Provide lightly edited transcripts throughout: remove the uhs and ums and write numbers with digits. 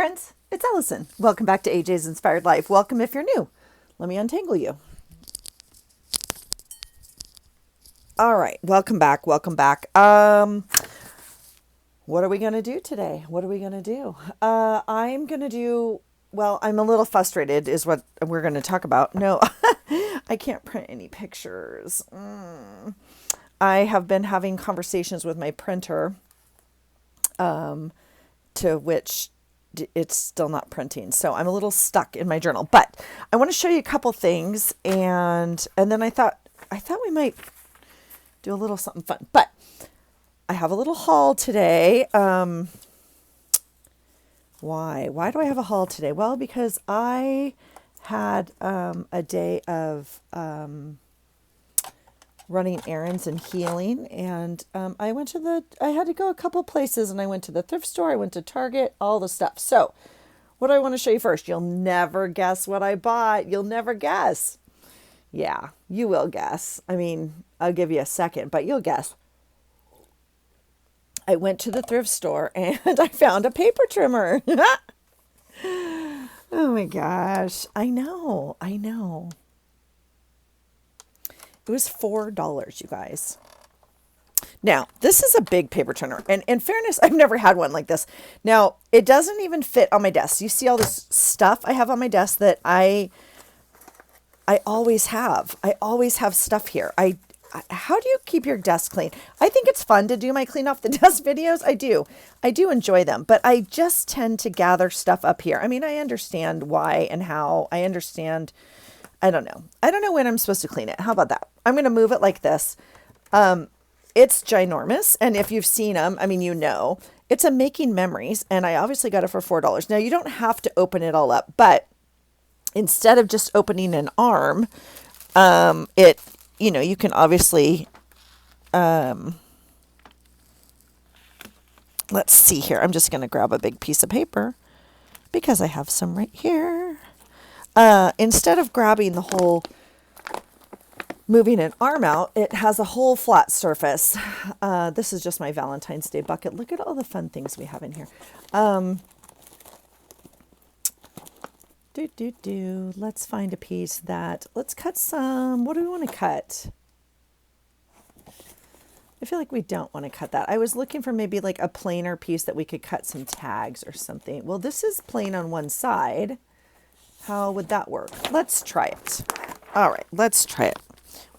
friends, it's Allison. Welcome back to AJ's Inspired Life. Welcome if you're new. Let me untangle you. All right, welcome back. What are we going to do today? I'm a little frustrated is what we're going to talk about. No, I can't print any pictures. I have been having conversations with my printer, to which it's still not printing. So I'm a little stuck in my journal, but I want to show you a couple things. And then I thought we might do a little something fun, but I have a little haul today. Why do I have a haul today? Well, because I had a day of running errands and healing, and I had to go a couple places, and I went to the thrift store, I went to Target, all the stuff. So what do I want to show you first? You'll never guess what I bought. You'll never guess. Yeah, you will guess. I mean, I'll give you a second, but you'll guess. I went to the thrift store and I found a paper trimmer. Oh my gosh. I know. It was $4, you guys. Now, this is a big paper trimmer. And in fairness, I've never had one like this. Now, it doesn't even fit on my desk. You see all this stuff I have on my desk that I always have. I always have stuff here. How do you keep your desk clean? I think it's fun to do my clean off the desk videos. I do enjoy them, but I just tend to gather stuff up here. I mean, I understand why and how. I understand. I don't know when I'm supposed to clean it. How about that? I'm going to move it like this. It's ginormous. And if you've seen them, I mean, you know, it's a Making Memories. And I obviously got it for $4. Now you don't have to open it all up, but instead of just opening an arm, you can obviously, let's see here. I'm just going to grab a big piece of paper because I have some right here. Instead of grabbing the whole, moving an arm out, it has a whole flat surface. This is just my Valentine's Day bucket. Look at all the fun things we have in here. Let's find a piece let's cut some. What do we want to cut? I feel like we don't want to cut that. I was looking for maybe like a plainer piece that we could cut some tags or something. Well, this is plain on one side. How would that work? Let's try it. All right, let's try it.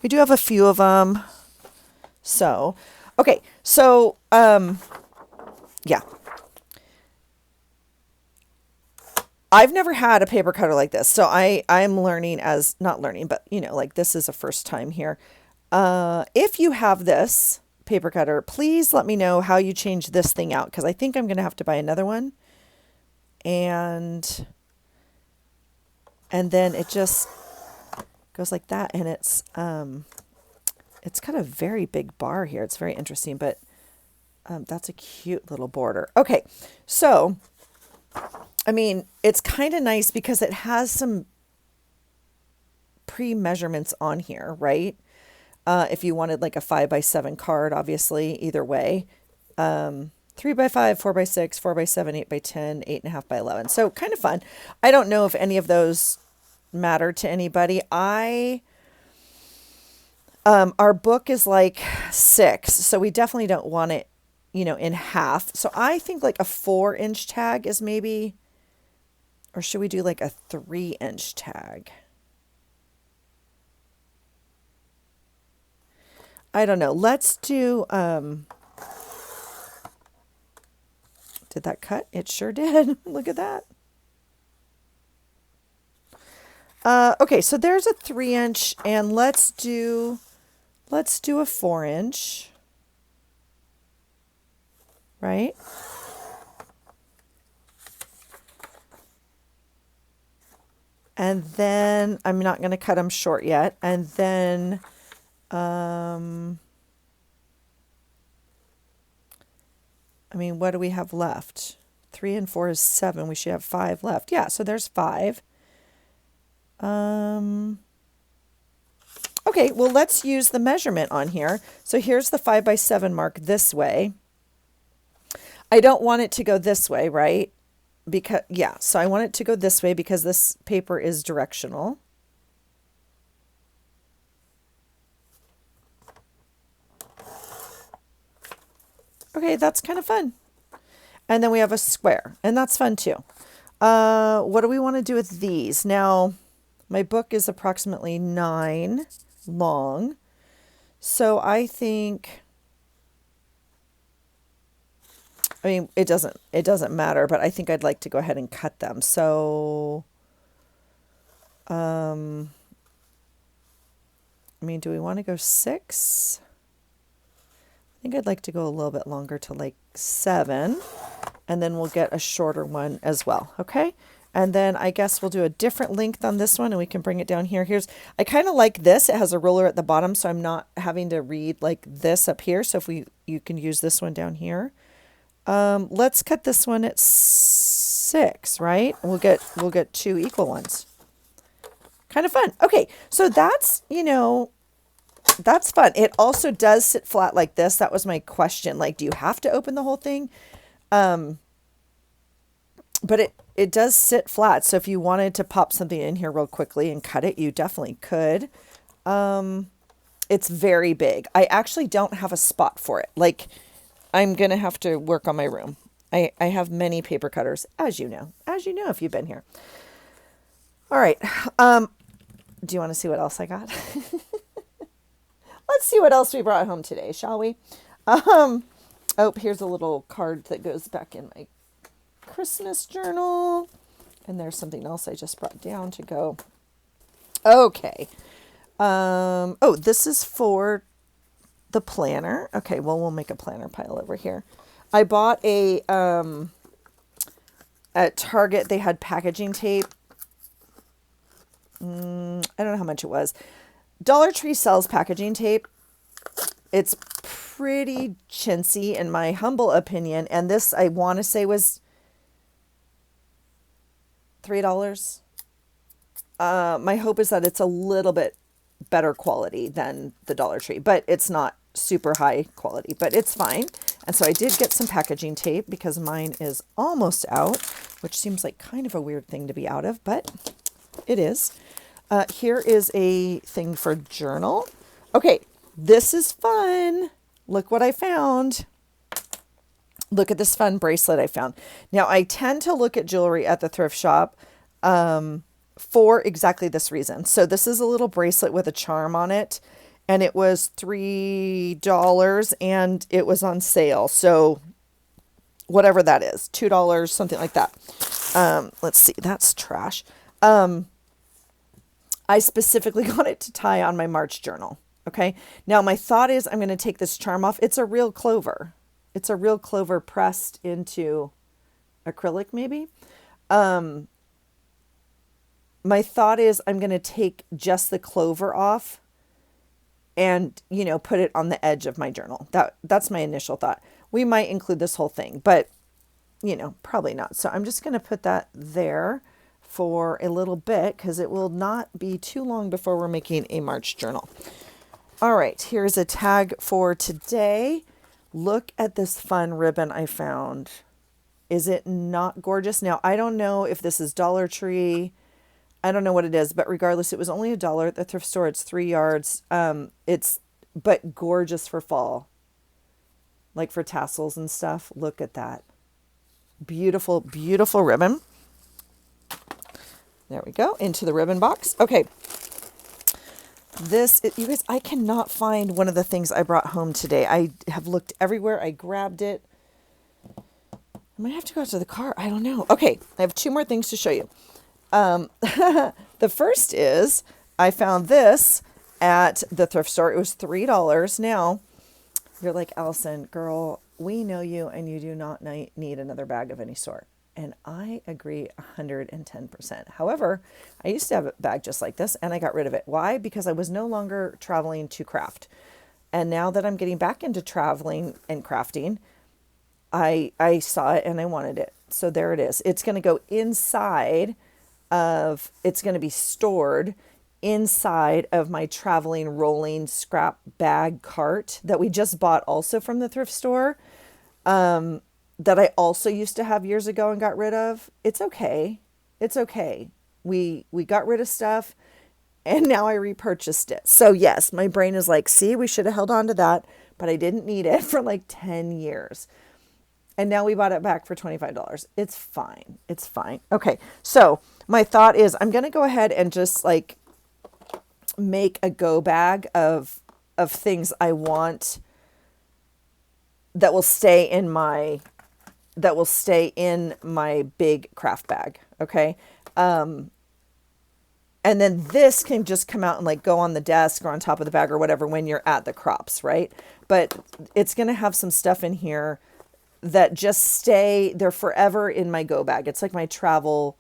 We do have a few of them. So, okay. So, yeah. I've never had a paper cutter like this. So I'm learning not learning, but like this is a first time here. If you have this paper cutter, please let me know how you change this thing out, because I think I'm going to have to buy another one. And then it just goes like that. And it's got a very big bar here. It's very interesting, but that's a cute little border. Okay. So, I mean, it's kind of nice because it has some pre-measurements on here, right? If you wanted like a 5x7 card, obviously, either way. 3x5, 4x6, 4x7, 8x10, 8.5x11. So kind of fun. I don't know if any of those matter to anybody. Our book is like 6, so we definitely don't want it, in half. So I think like a 4-inch tag is maybe, or should we do like a 3-inch tag? I don't know. Let's do, did that cut? It sure did. Look at that. Okay, so there's a 3-inch, and let's do a 4-inch, right? And then I'm not going to cut them short yet. And then, what do we have left? 3 and 4 is 7. We should have 5 left. Yeah, so there's 5. Okay, well, let's use the measurement on here. So here's the 5x7 mark this way. I don't want it to go this way, right? because, yeah, so I want it to go this way because this paper is directional. Okay, that's kind of fun. And then we have a square, and that's fun too. What do we want to do with these? Now, my book is approximately 9 long. So I think, I mean, it doesn't matter, but I think I'd like to go ahead and cut them. So, I mean, do we want to go 6? I think I'd like to go a little bit longer to like 7, and then we'll get a shorter one as well. Okay. And then I guess we'll do a different length on this one and we can bring it down here. I kind of like this. It has a ruler at the bottom, so I'm not having to read like this up here. So if you can use this one down here. Let's cut this one at 6, right? We'll get 2 equal ones. Kind of fun. Okay. So that's, that's fun. It also does sit flat like this. That was my question. Like, do you have to open the whole thing? But it does sit flat. So if you wanted to pop something in here real quickly and cut it, you definitely could. It's very big. I actually don't have a spot for it. Like, I'm going to have to work on my room. I have many paper cutters, as you know, if you've been here. All right. Do you want to see what else I got? Let's see what else we brought home today, shall we? Oh, here's a little card that goes back in my Christmas journal. And there's something else I just brought down to go. Okay. Oh, this is for the planner. Okay, well, we'll make a planner pile over here. I bought at Target, they had packaging tape. I don't know how much it was. Dollar Tree sells packaging tape. It's pretty chintzy in my humble opinion. And this, I want to say, was $3. My hope is that it's a little bit better quality than the Dollar Tree, but it's not super high quality, but it's fine. And so I did get some packaging tape because mine is almost out, which seems like kind of a weird thing to be out of, but it is. Here is a thing for journal. Okay, this is fun. Look what I found. Look at this fun bracelet I found. Now, I tend to look at jewelry at the thrift shop for exactly this reason. So this is a little bracelet with a charm on it, and it was $3 and it was on sale. So whatever that is, $2, something like that. Let's see, that's trash. I specifically got it to tie on my March journal. Okay. Now my thought is I'm going to take this charm off. It's a real clover. It's a real clover pressed into acrylic maybe. My thought is I'm going to take just the clover off and, put it on the edge of my journal. That's my initial thought. We might include this whole thing, but, probably not. So I'm just going to put that there for a little bit because it will not be too long before we're making a March journal. All right, here's a tag for today. Look at this fun ribbon I found. Is it not gorgeous? Now, I don't know if this is Dollar Tree. I don't know what it is, but regardless, it was only $1 at the thrift store. It's 3 yards. But gorgeous for fall, like for tassels and stuff. Look at that. Beautiful, beautiful ribbon. There we go, into the ribbon box. Okay. You guys, I cannot find one of the things I brought home today. I have looked everywhere. I grabbed it. I might have to go out to the car. I don't know. Okay, I have 2 more things to show you. The first is I found this at the thrift store. It was $3. Now, you're like, Allison, girl, we know you and you do not need another bag of any sort. And I agree 110%. However, I used to have a bag just like this and I got rid of it. Why? Because I was no longer traveling to craft. And now that I'm getting back into traveling and crafting, I saw it and I wanted it. So there it is. It's going to go inside it's going to be stored inside of my traveling rolling scrap bag cart that we just bought also from the thrift store. that I also used to have years ago and got rid of. It's okay. It's okay. We got rid of stuff and now I repurchased it. So yes, my brain is like, see, we should have held on to that, but I didn't need it for like 10 years. And now we bought it back for $25. It's fine. It's fine. Okay. So my thought is I'm going to go ahead and just like make a go bag of things I want that will stay in my big craft bag. Okay. And then this can just come out and like go on the desk or on top of the bag or whatever when you're at the crops, right? But it's going to have some stuff in here that just stay, they're forever in my go bag. It's like my travel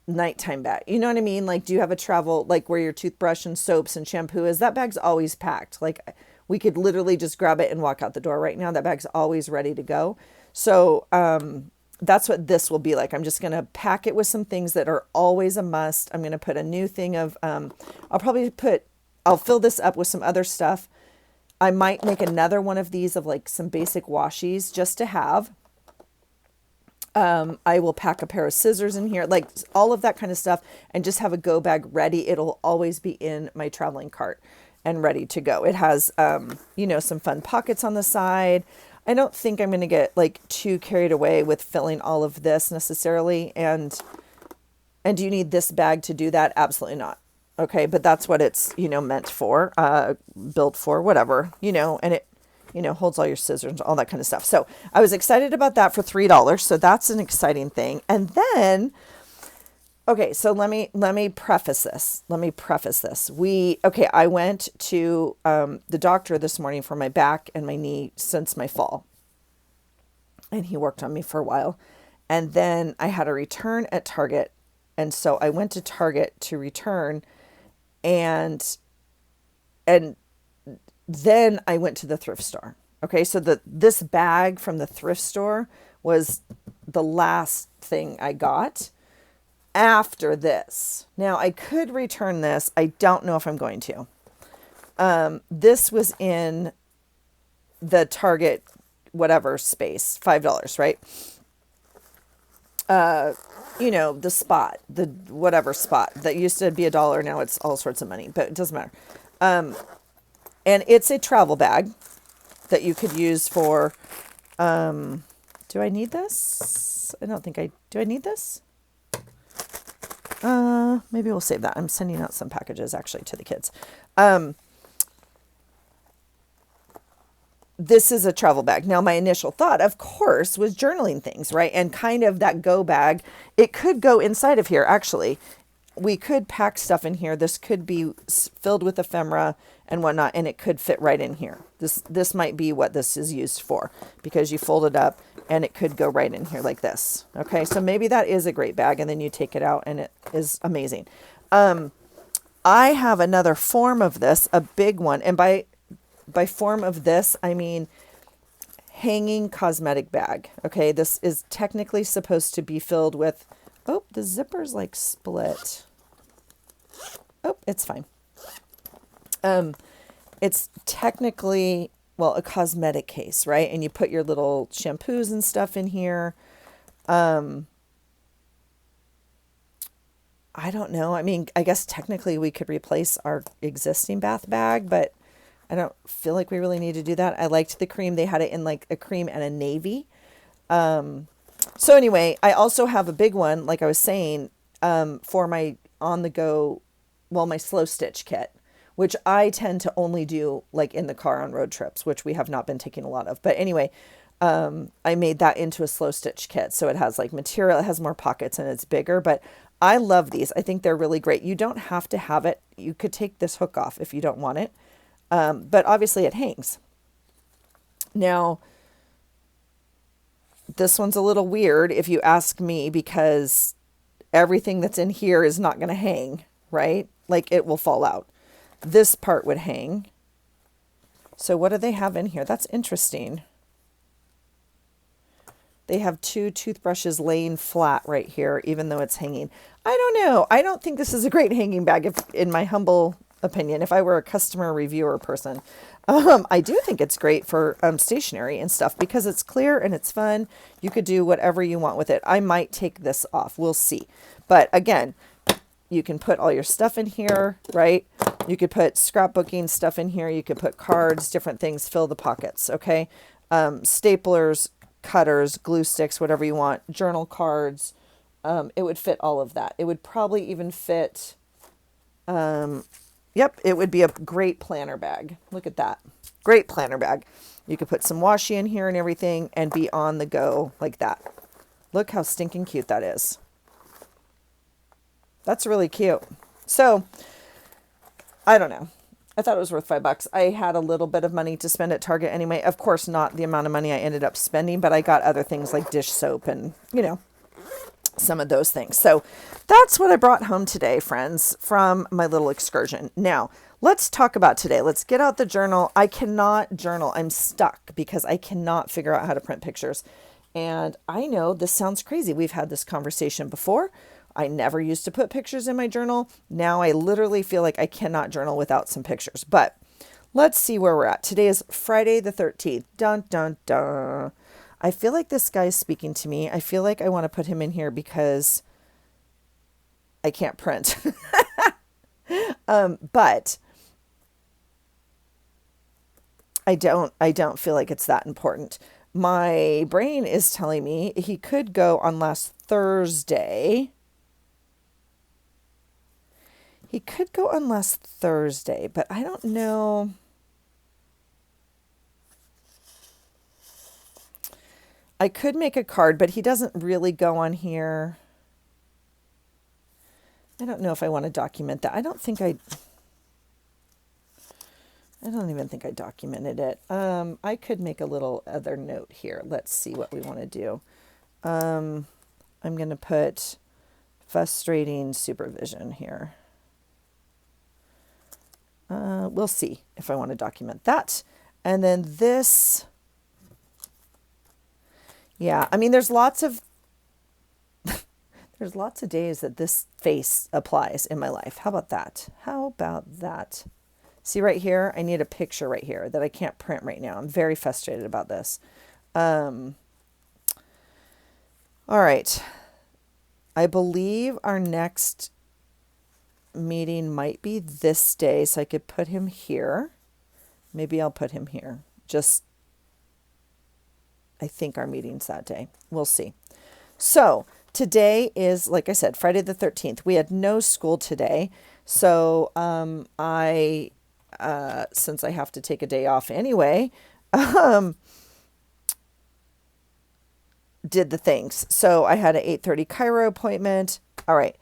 nighttime bag. You know what I mean? Like, do you have a travel, like where your toothbrush and soaps and shampoo is? That bag's always packed. Like we could literally just grab it and walk out the door right now. That bag's always ready to go. So, that's what this will be like. I'm just going to pack it with some things that are always a must. I'm going to put a new thing of, I'll fill this up with some other stuff. I might make another one of these of like some basic washies just to have. I will pack a pair of scissors in here, like all of that kind of stuff, and just have a go bag ready. It'll always be in my traveling cart and ready to go. It has, some fun pockets on the side. I don't think I'm going to get like too carried away with filling all of this necessarily. And do you need this bag to do that? Absolutely not. Okay. But that's what it's, meant for, built for, whatever, and it, holds all your scissors, all that kind of stuff. So I was excited about that for $3. So that's an exciting thing. And then, okay, so let me preface this. I went to the doctor this morning for my back and my knee since my fall. And he worked on me for a while. And then I had a return at Target. And so I went to Target to return and then I went to the thrift store. Okay, so this bag from the thrift store was the last thing I got after this. Now I could return this. I don't know if I'm going to. This was in the Target whatever space, $5, right? The spot, the whatever spot that used to be $1. Now it's all sorts of money, but it doesn't matter. And it's a travel bag that you could use for, do I need this? I don't think do I need this? Maybe we'll save that. I'm sending out some packages actually to the kids. This is a travel bag. Now, my initial thought, of course, was journaling things, right? And kind of that go bag. It could go inside of here, actually. We could pack stuff in here. This could be filled with ephemera and whatnot, and it could fit right in here. This might be what this is used for because you fold it up and it could go right in here like this. Okay, so maybe that is a great bag, and then you take it out and it is amazing. I have another form of this, a big one, and by form of this, I mean hanging cosmetic bag. Okay, this is technically supposed to be filled with, oh, the zipper's like split. Oh, it's fine. It's technically, well, a cosmetic case, right? And you put your little shampoos and stuff in here. I don't know. I mean, I guess technically we could replace our existing bath bag, but I don't feel like we really need to do that. I liked the cream. They had it in like a cream and a navy. So anyway, I also have a big one, like I was saying, for my on the go, well, my slow stitch kit, which I tend to only do like in the car on road trips, which we have not been taking a lot of. But anyway, I made that into a slow stitch kit. So it has like material, it has more pockets and it's bigger, but I love these. I think they're really great. You don't have to have it. You could take this hook off if you don't want it. But obviously it hangs. Now, this one's a little weird if you ask me, because everything that's in here is not going to hang, right? Like it will fall out. This part would hang. So what do they have in here? That's interesting. They have 2 toothbrushes laying flat right here, even though it's hanging. I don't know. I don't think this is a great hanging bag, if in my humble opinion. If I were a customer reviewer person, I do think it's great for stationery and stuff because it's clear and it's fun. You could do whatever you want with it. I might take this off. We'll see. But again, you can put all your stuff in here, right? You could put scrapbooking stuff in here. You could put cards, different things, fill the pockets, okay? Staplers, cutters, glue sticks, whatever you want, journal cards. It would fit all of that. It would probably even fit, yep, it would be a great planner bag. Look at that. Great planner bag. You could put some washi in here and everything and be on the go like that. Look how stinking cute that is. That's really cute. So, I don't know. I thought it was worth $5. I had a little bit of money to spend at Target anyway. Of course, not the amount of money I ended up spending, but I got other things like dish soap and, you know, some of those things. So that's what I brought home today, friends, from my little excursion. Now, let's talk about today. Let's get out the journal. I cannot journal. I'm stuck because I cannot figure out how to print pictures. And I know this sounds crazy. We've had this conversation before. I never used to put pictures in my journal. Now I literally feel like I cannot journal without some pictures. But let's see where we're at. Today is Friday the 13th. Dun, dun, dun. I feel like this guy's speaking to me. I feel like I want to put him in here because I can't print. But I don't feel like it's that important. My brain is telling me he could go on last Thursday. He could go on last Thursday, but I don't know. I could make a card, but he doesn't really go on here. I don't know if I want to document that. I don't even think I documented it. I could make a little other note here. Let's see what we want to do. I'm going to put frustrating supervision here. We'll see if I want to document that. And then this, yeah, I mean, there's lots of days that this face applies in my life. How about that? How about that? See right here, I need a picture right here that I can't print right now. I'm very frustrated about this. All right. I believe our next meeting might be this day, so I could put him here. Maybe I'll put him here. I think our meeting's that day. We'll see. So today is, like I said, Friday the 13th. We had no school today. So since I have to take a day off anyway, did the things. So I had an 8:30 chiro appointment. All right.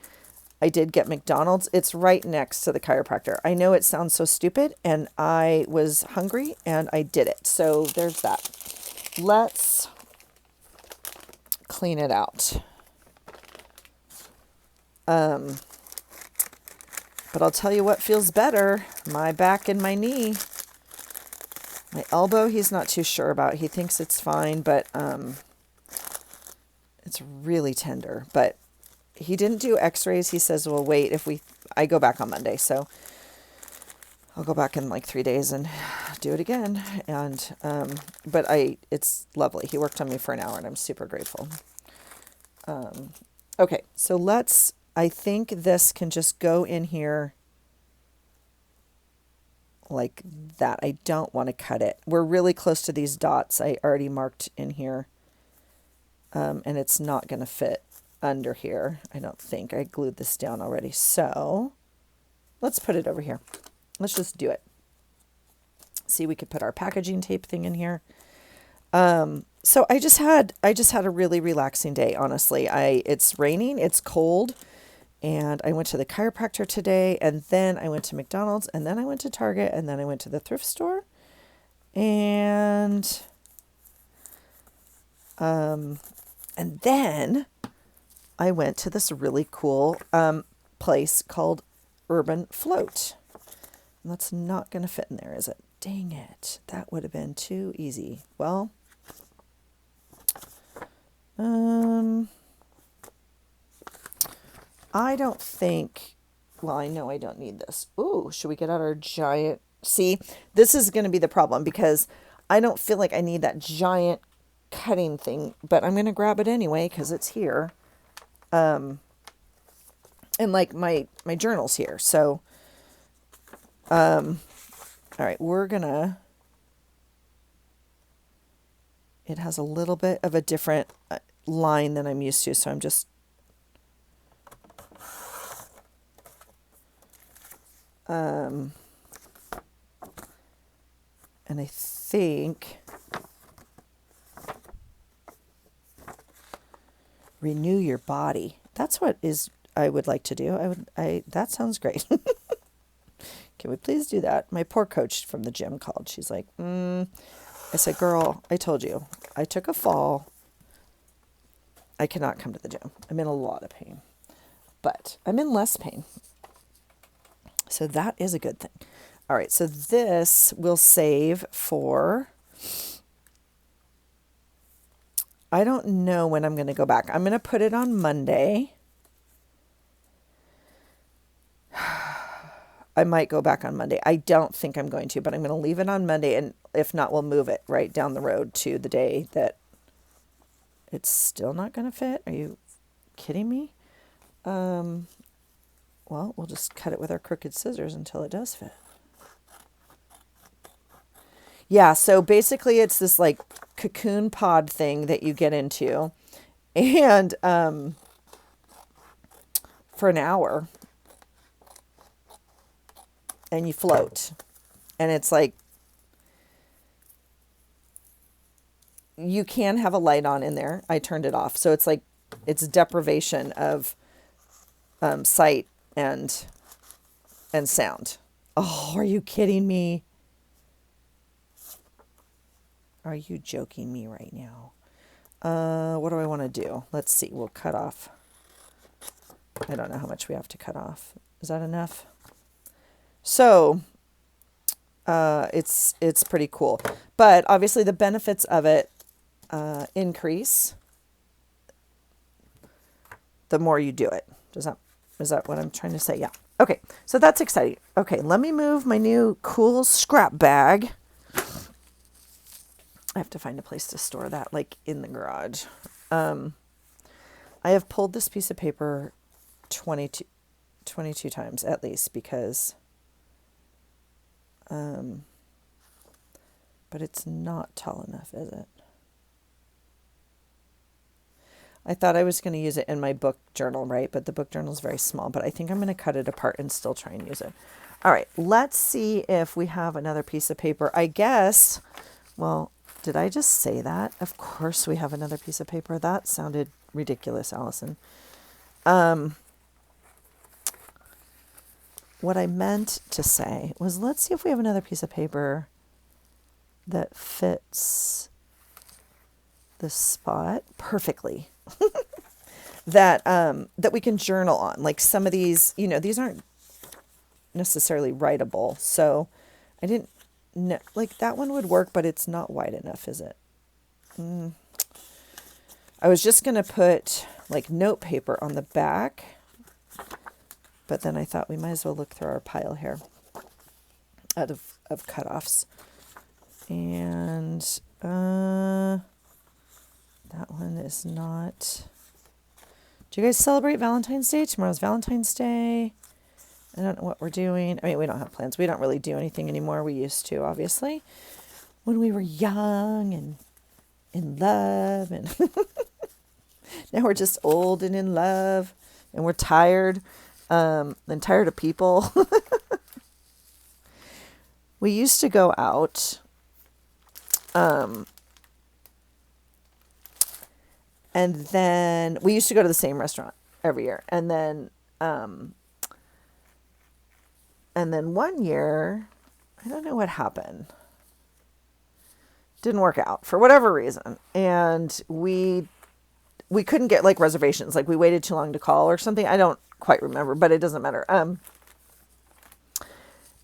I did get McDonald's. It's right next to the chiropractor. I know it sounds so stupid, and I was hungry and I did it. So there's that. Let's clean it out. But I'll tell you what feels better. My back and my knee. My elbow, he's not too sure about. He thinks it's fine, but it's really tender. But he didn't do x-rays. He says, well, wait, I go back on Monday. So I'll go back in like 3 days and do it again. And, but it's lovely. He worked on me for an hour and I'm super grateful. Okay. So I think this can just go in here like that. I don't want to cut it. We're really close to these dots. I already marked in here. And it's not going to fit under here. I don't think. I glued this down already. So let's put it over here. Let's just do it. See, we could put our packaging tape thing in here. So I just had a really relaxing day, honestly. It's raining, it's cold, and I went to the chiropractor today, and then I went to McDonald's, and then I went to Target, and then I went to the thrift store. And then I went to this really cool place called Urban Float. And that's not going to fit in there, is it? Dang it. That would have been too easy. Well, I don't think well, I know I don't need this. Ooh, should we get out our giant? See, this is going to be the problem because I don't feel like I need that giant cutting thing, but I'm going to grab it anyway because it's here. And like my journal's here. So, all right, we're going to, it has a little bit of a different line than I'm used to. So I'm just, and I think renew your body. That's what I would like to do. That sounds great. Can we please do that? My poor coach from the gym called. She's like, I said, girl, I told you, I took a fall. I cannot come to the gym. I'm in a lot of pain, but I'm in less pain. So that is a good thing. All right. So this will save for, I don't know when I'm going to go back. I'm going to put it on Monday. I might go back on Monday. I don't think I'm going to, but I'm going to leave it on Monday. And if not, we'll move it right down the road to the day that it's still not going to fit. Are you kidding me? Well, we'll just cut it with our crooked scissors until it does fit. Yeah, so basically it's this like cocoon pod thing that you get into. And for an hour. And you float. And it's like, you can have a light on in there. I turned it off. So it's like, it's deprivation of sight and sound. Oh, are you kidding me? Are you joking me right now? What do I want to do? Let's see. We'll cut off. I don't know how much we have to cut off. Is that enough? So it's pretty cool. But obviously the benefits of it increase the more you do it. Is that what I'm trying to say? Yeah. Okay. So that's exciting. Okay. Let me move my new cool scrap bag. I have to find a place to store that, like in the garage. I have pulled this piece of paper 22 times at least because, but it's not tall enough, is it? I thought I was going to use it in my book journal, right? But the book journal is very small, but I think I'm going to cut it apart and still try and use it. All right, let's see if we have another piece of paper. I guess, well, did I just say that? Of course we have another piece of paper. That sounded ridiculous, Allison. What I meant to say was, let's see if we have another piece of paper that fits this spot perfectly. that we can journal on. Like some of these, these aren't necessarily writable. So I didn't know, like that one would work, but it's not wide enough, is it? I was just going to put like note paper on the back, but then I thought we might as well look through our pile here of cutoffs. And that one is not. Do you guys celebrate Valentine's Day? Tomorrow's Valentine's Day. I don't know what we're doing. I mean, we don't have plans. We don't really do anything anymore. We used to, obviously, when we were young and in love. And now we're just old and in love. And we're tired. And tired of people. We used to go out. And then we used to go to the same restaurant every year. And then one year, I don't know what happened. Didn't work out for whatever reason. And we couldn't get like reservations. Like we waited too long to call or something. I don't quite remember, but it doesn't matter.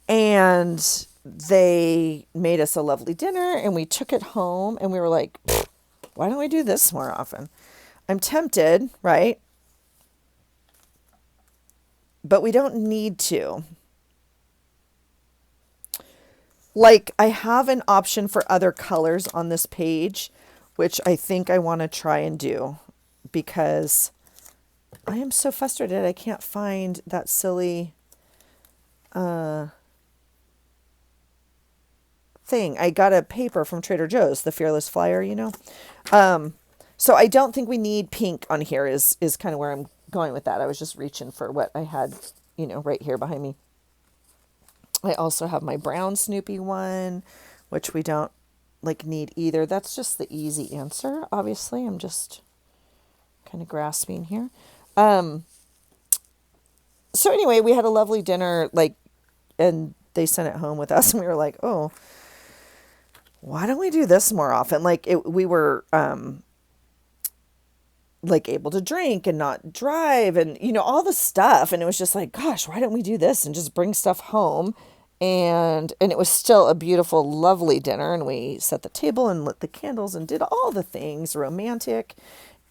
And they made us a lovely dinner and we took it home and we were like, why don't we do this more often? I'm tempted, right? but we don't need to. Like, I have an option for other colors on this page, which I think I want to try and do because I am so frustrated. I can't find that silly thing. I got a paper from Trader Joe's, the Fearless Flyer, you know. So I don't think we need pink on here is kind of where I'm going with that. I was just reaching for what I had, you know, right here behind me. I also have my brown Snoopy one, which we don't like need either. That's just the easy answer. Obviously, I'm just kind of grasping here. So anyway, we had a lovely dinner, like, and they sent it home with us, and we were like, oh, why don't we do this more often? Like, we were like able to drink and not drive and, you know, all the stuff. And it was just like, gosh, why don't we do this and just bring stuff home? And it was still a beautiful, lovely dinner. And we set the table and lit the candles and did all the things romantic.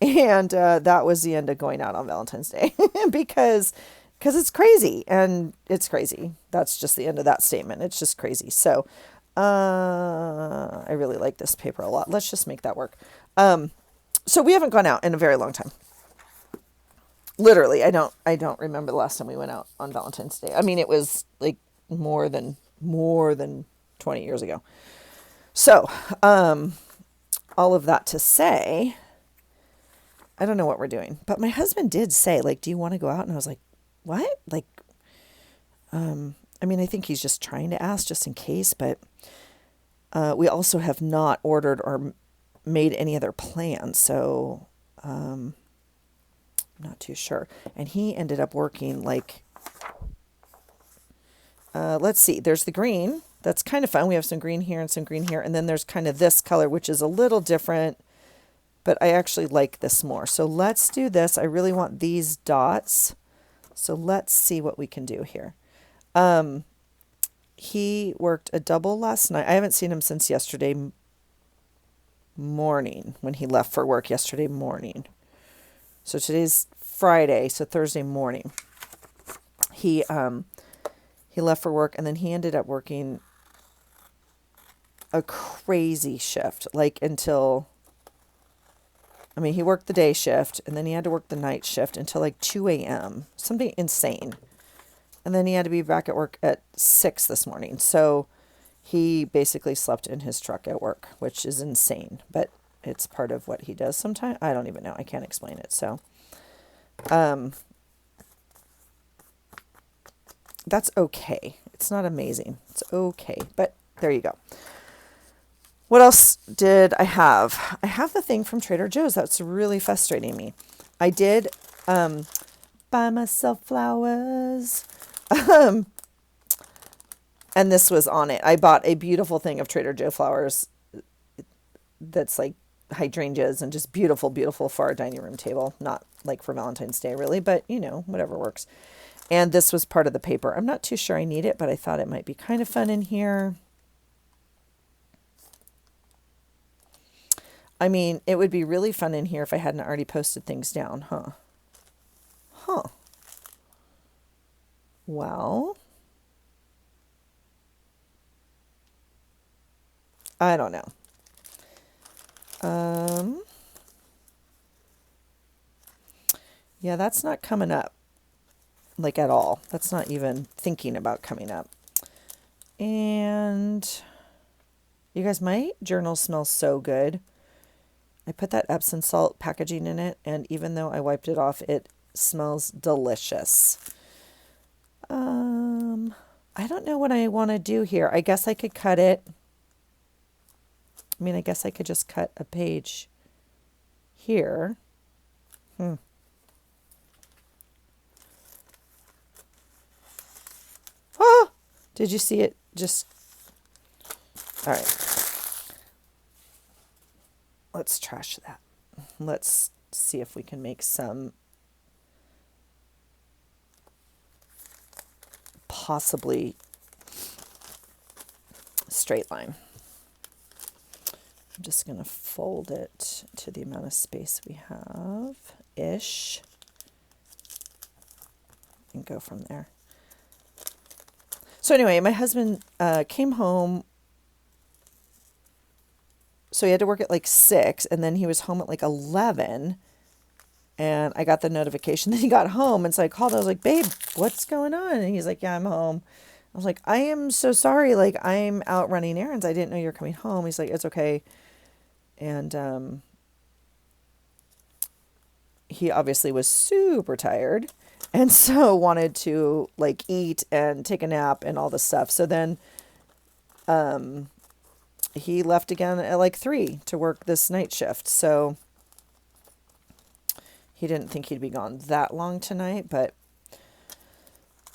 And that was the end of going out on Valentine's Day because it's crazy, and it's crazy. That's just the end of that statement. It's just crazy. So I really like this paper a lot. Let's just make that work. So we haven't gone out in a very long time. Literally, I don't remember the last time we went out on Valentine's Day. I mean, it was like more than 20 years ago. So, all of that to say, I don't know what we're doing, but my husband did say, like, do you want to go out? And I was like, what? Like, I mean, I think he's just trying to ask just in case, but we also have not ordered or made any other plans, so I'm not too sure. And he ended up working like, let's see, there's the green. That's kind of fun. We have some green here and some green here. And then there's kind of this color, which is a little different, but I actually like this more. So let's do this. I really want these dots. So let's see what we can do here. He worked a double last night. I haven't seen him since yesterday morning when he left for work yesterday morning. So today's Friday, so Thursday morning. He left for work, and then he ended up working a crazy shift, like until, I mean, he worked the day shift, and then he had to work the night shift until like 2 a.m., something insane. And then he had to be back at work at 6 this morning. So he basically slept in his truck at work, which is insane, but it's part of what he does sometimes. I don't even know. I can't explain it. So, that's okay. It's not amazing. It's okay. But there you go. What else did I have? I have the thing from Trader Joe's. That's really frustrating me. I did, buy myself flowers. And this was on it. I bought a beautiful thing of Trader Joe flowers that's like hydrangeas and just beautiful, beautiful for our dining room table. Not like for Valentine's Day really, but you know, whatever works. And this was part of the paper. I'm not too sure I need it, but I thought it might be kind of fun in here. I mean, it would be really fun in here if I hadn't already posted things down, huh? Huh. Well, I don't know. Yeah, that's not coming up, like at all. That's not even thinking about coming up. And you guys, my journal smells so good. I put that Epsom salt packaging in it, and even though I wiped it off, it smells delicious. I don't know what I want to do here. I guess I could cut it. I mean, I guess I could just cut a page here. Oh, did you see it? Just, all right. Let's trash that. Let's see if we can make some possibly straight line. I'm just going to fold it to the amount of space we have, ish. and go from there. So anyway, my husband came home. So he had to work at like 6, and then he was home at like 11. And I got the notification that he got home. And so I called. I was like, babe, what's going on? And he's like, yeah, I'm home. I was like, I am so sorry. Like, I'm out running errands. I didn't know you were coming home. He's like, it's okay. And he obviously was super tired. And so wanted to like eat and take a nap and all this stuff. So then he left again at like 3 to work this night shift. So he didn't think he'd be gone that long tonight. But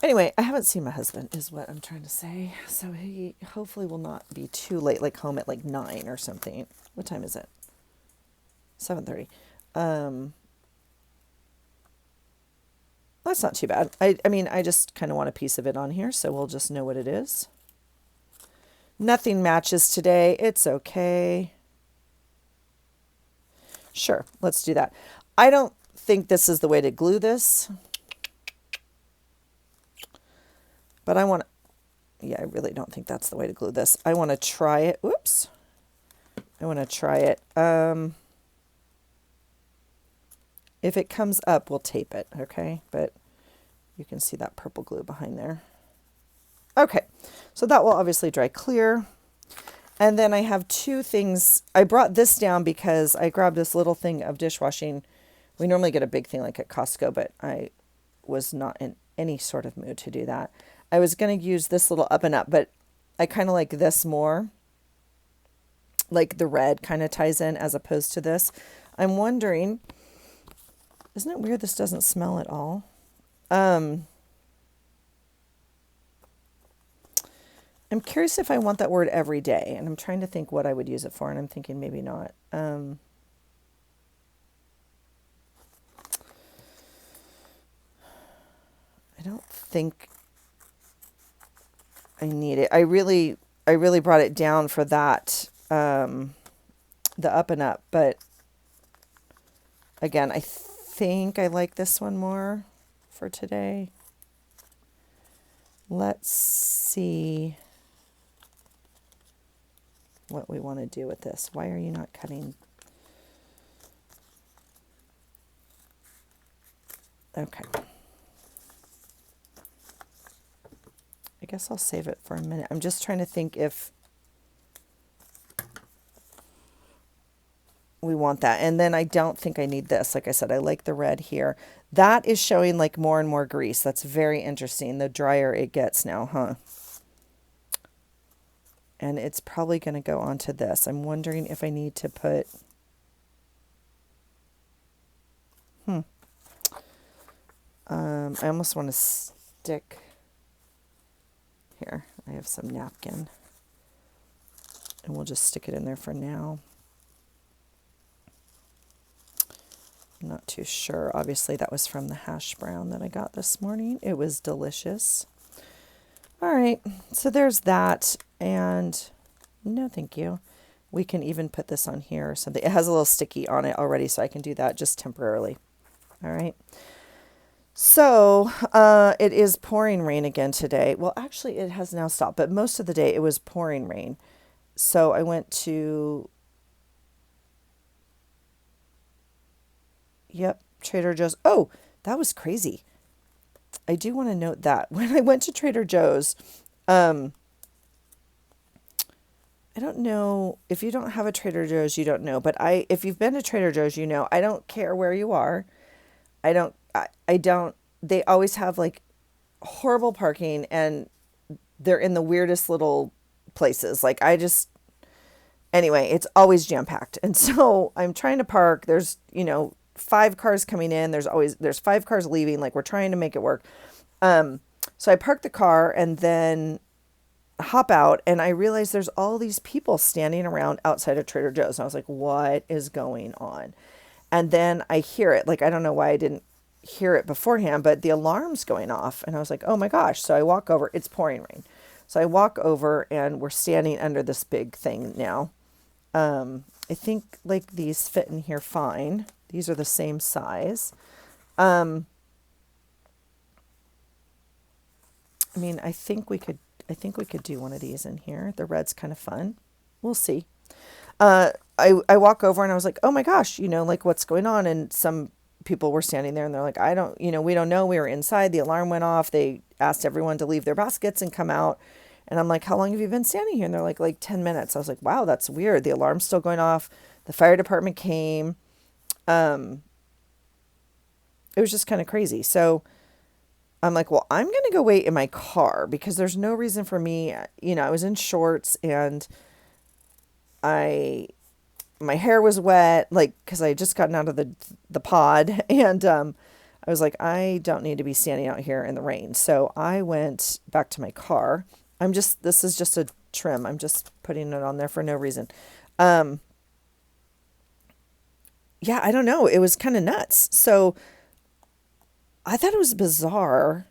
anyway, I haven't seen my husband is what I'm trying to say. So he hopefully will not be too late, like home at like 9 or something. What time is it? 7:30. That's not too bad. I mean, I just kind of want a piece of it on here, so we'll just know what it is. Nothing matches today. It's okay. Sure, let's do that. I don't think this is the way to glue this. But I want to, yeah, I really don't think that's the way to glue this. I want to try it. Whoops. I want to try it. If it comes up, we'll tape it, okay? But you can see that purple glue behind there. Okay, so that will obviously dry clear. And then I have 2 things. I brought this down because I grabbed this little thing of dishwashing. We normally get a big thing like at Costco, but I was not in any sort of mood to do that. I was going to use this little up and up, but I kind of like this more. Like the red kind of ties in as opposed to this. I'm wondering, isn't it weird this doesn't smell at all? I'm curious if I want that word every day, and I'm trying to think what I would use it for, and I'm thinking maybe not. I don't think I need it. I really brought it down for that, the up and up, but again, I think I like this one more for today. Let's see what we want to do with this. Why are you not cutting? Okay. I guess I'll save it for a minute. I'm just trying to think if we want that. And then I don't think I need this. Like I said, I like the red here. That is showing like more and more grease. That's very interesting. The drier it gets now, huh? And it's probably going to go onto this. I'm wondering if I need to put... I almost want to stick... Here, I have some napkin. And we'll just stick it in there for now. I'm not too sure. Obviously, that was from the hash brown that I got this morning. It was delicious. All right, so there's that. And no, thank you. We can even put this on here or something. It has a little sticky on it already, so I can do that just temporarily. All right. So it is pouring rain again today. Well, actually, it has now stopped, but most of the day it was pouring rain. So I went to... Yep, Trader Joe's. Oh, that was crazy. I do want to note that when I went to Trader Joe's, I don't know if you don't have a Trader Joe's, you don't know, but if you've been to Trader Joe's, you know, I don't care where you are. I don't, they always have like horrible parking and they're in the weirdest little places. Like anyway, it's always jam packed. And so I'm trying to park. There's, 5 cars coming in. There's 5 cars leaving. Like we're trying to make it work. So I parked the car and then hop out and I realized there's all these people standing around outside of Trader Joe's. And I was like, what is going on? And then I hear it. Like, I don't know why I didn't hear it beforehand, but the alarm's going off. And I was like, oh my gosh. So I walk over. It's pouring rain. So I walk over and we're standing under this big thing now. I think like these fit in here fine. These are the same size. I mean, I think we could do one of these in here. The red's kind of fun. We'll see. I walk over and I was like, oh my gosh, like what's going on? And some people were standing there and they're like, I don't, we don't know. We were inside. The alarm went off. They asked everyone to leave their baskets and come out. And I'm like, how long have you been standing here? And they're like 10 minutes. I was like, wow, that's weird. The alarm's still going off. The fire department came. It was just kind of crazy. So I'm like, well, I'm going to go wait in my car because there's no reason for me. I was in shorts and my hair was wet, like, because I had just gotten out of the pod. And I was like, I don't need to be standing out here in the rain. So I went back to my car. This is just a trim. I'm just putting it on there for no reason. Yeah, I don't know. It was kind of nuts. So I thought it was bizarre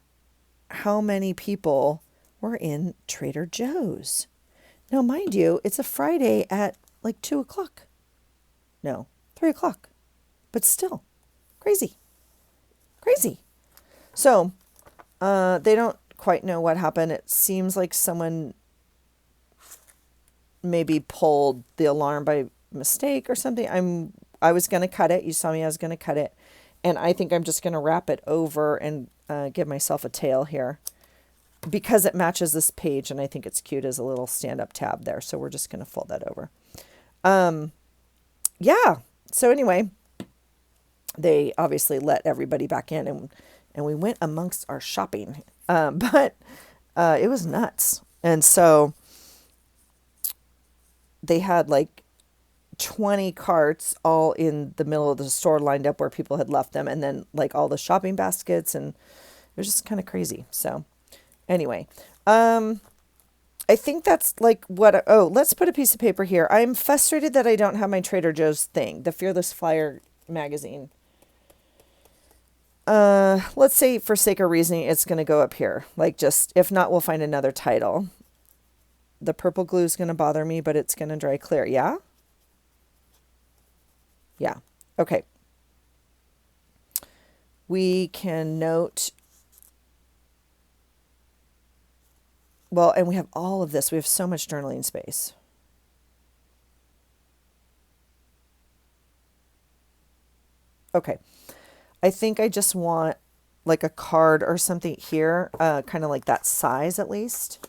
how many people were in Trader Joe's. Now, mind you, it's a Friday at like 2 o'clock. No, 3 o'clock. But still, crazy. Crazy. So, they don't quite know what happened. It seems like someone maybe pulled the alarm by mistake or something. I was going to cut it. You saw me, I was going to cut it. And I think I'm just going to wrap it over and give myself a tail here because it matches this page. And I think it's cute as a little stand-up tab there. So we're just going to fold that over. Yeah. So anyway, they obviously let everybody back in and we went amongst our shopping. But it was nuts. And so they had like 20 carts all in the middle of the store lined up where people had left them. And then like all the shopping baskets, and it was just kind of crazy. So anyway, I think that's like let's put a piece of paper here. I'm frustrated that I don't have my Trader Joe's thing, the Fearless Flyer magazine. Let's say for sake of reasoning, it's going to go up here. Like just, if not, we'll find another title. The purple glue is going to bother me, but it's going to dry clear. Yeah. Yeah. Okay. We can note, well, and we have all of this. We have so much journaling space. Okay. I think I just want like a card or something here, kind of like that size at least.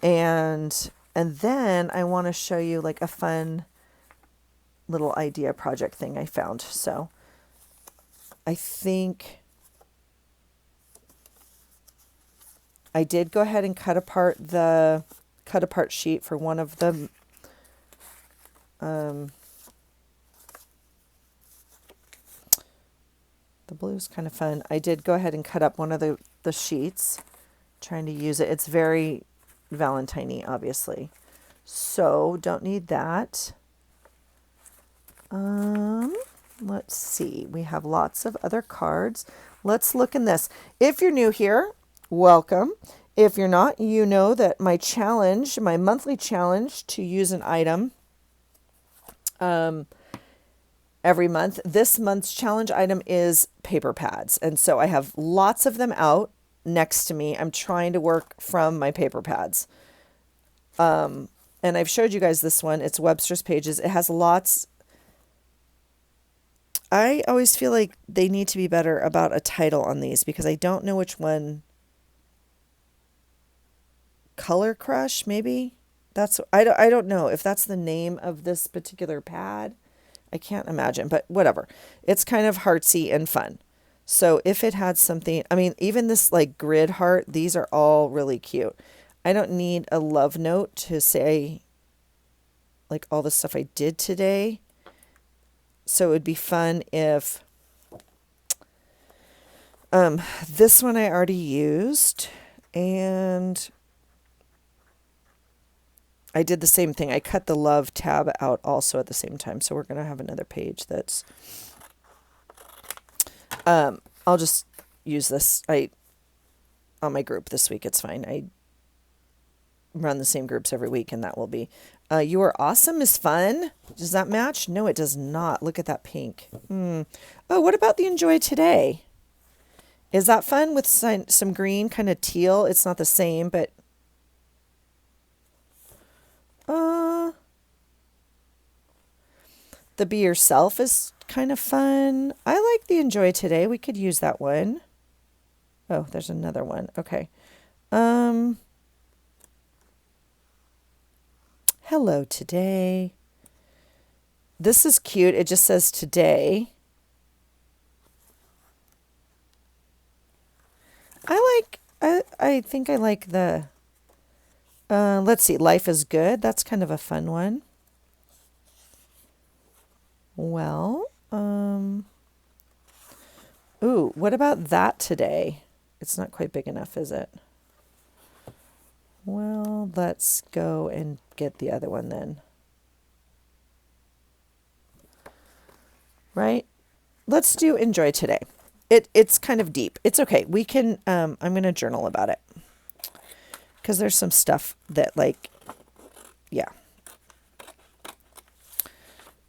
And then I want to show you like a fun little idea project thing I found. So I think I did go ahead and cut apart sheet for one of the blue is kind of fun. I did go ahead and cut up one of the sheets, trying to use it. It's very Valentine-y, obviously. So don't need that. Let's see. We have lots of other cards. Let's look in this. If you're new here, welcome. If you're not, you know that my monthly challenge to use an item every month. This month's challenge item is paper pads. And so I have lots of them out next to me. I'm trying to work from my paper pads. And I've showed you guys this one. It's Webster's Pages. It has lots. I always feel like they need to be better about a title on these because I don't know which one. Color Crush, maybe? I don't know if that's the name of this particular pad. I can't imagine, but whatever. It's kind of heartsy and fun. So if it had something, I mean, even this like grid heart, these are all really cute. I don't need a love note to say like all the stuff I did today. So it would be fun if this one I already used, and I did the same thing. I cut the love tab out also at the same time. So we're going to have another page that's, I'll just use this on my group this week. It's fine. I run the same groups every week, and that will be, You Are Awesome is fun. Does that match? No, it does not. Look at that pink. Oh, what about the Enjoy Today? Is that fun with some green, kind of teal? It's not the same, but uh, the Be Yourself is kind of fun. I like the Enjoy Today. We could use that one. Oh, there's another one. Okay. Um, Hello Today. This is cute. It just says today. I think I like the let's see, Life is Good. That's kind of a fun one. Well, ooh, what about That Today? It's not quite big enough, is it? Well, let's go and get the other one then. Right? Let's do Enjoy Today. It's kind of deep. It's okay. We can I'm going to journal about it. Cuz there's some stuff that like yeah.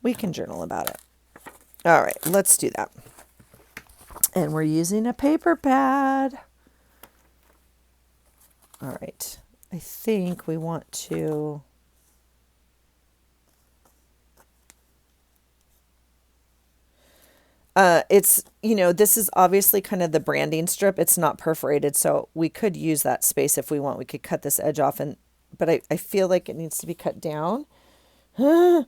We can journal about it. All right, let's do that. And we're using a paper pad. All right. I think we want to it's, this is obviously kind of the branding strip. It's not perforated, so we could use that space if we want. We could cut this edge off, but I feel like it needs to be cut down. I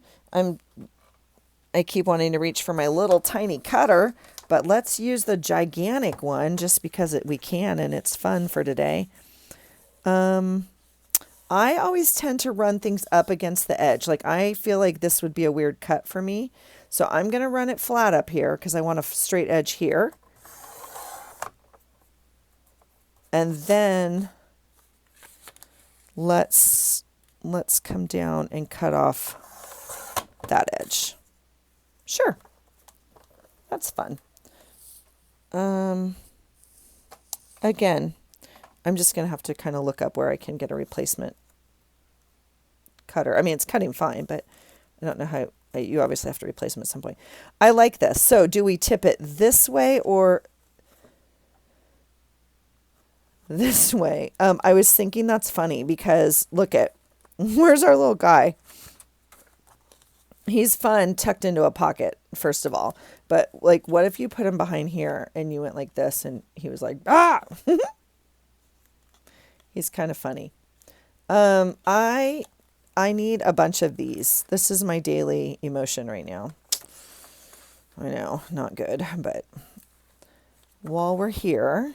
keep wanting to reach for my little tiny cutter, but let's use the gigantic one just because we can and it's fun for today. I always tend to run things up against the edge. Like I feel like this would be a weird cut for me. So I'm going to run it flat up here because I want a straight edge here. And then let's come down and cut off that edge. Sure. That's fun. Again, I'm just going to have to kind of look up where I can get a replacement cutter. I mean, it's cutting fine, but I don't know how. You obviously have to replace them at some point. I like this. So do we tip it this way or this way? I was thinking that's funny because look at, where's our little guy? He's fun tucked into a pocket, first of all. But like, what if you put him behind here and you went like this and he was like, ah! He's kind of funny. I need a bunch of these. This is my daily emotion right now. I know, not good, but while we're here,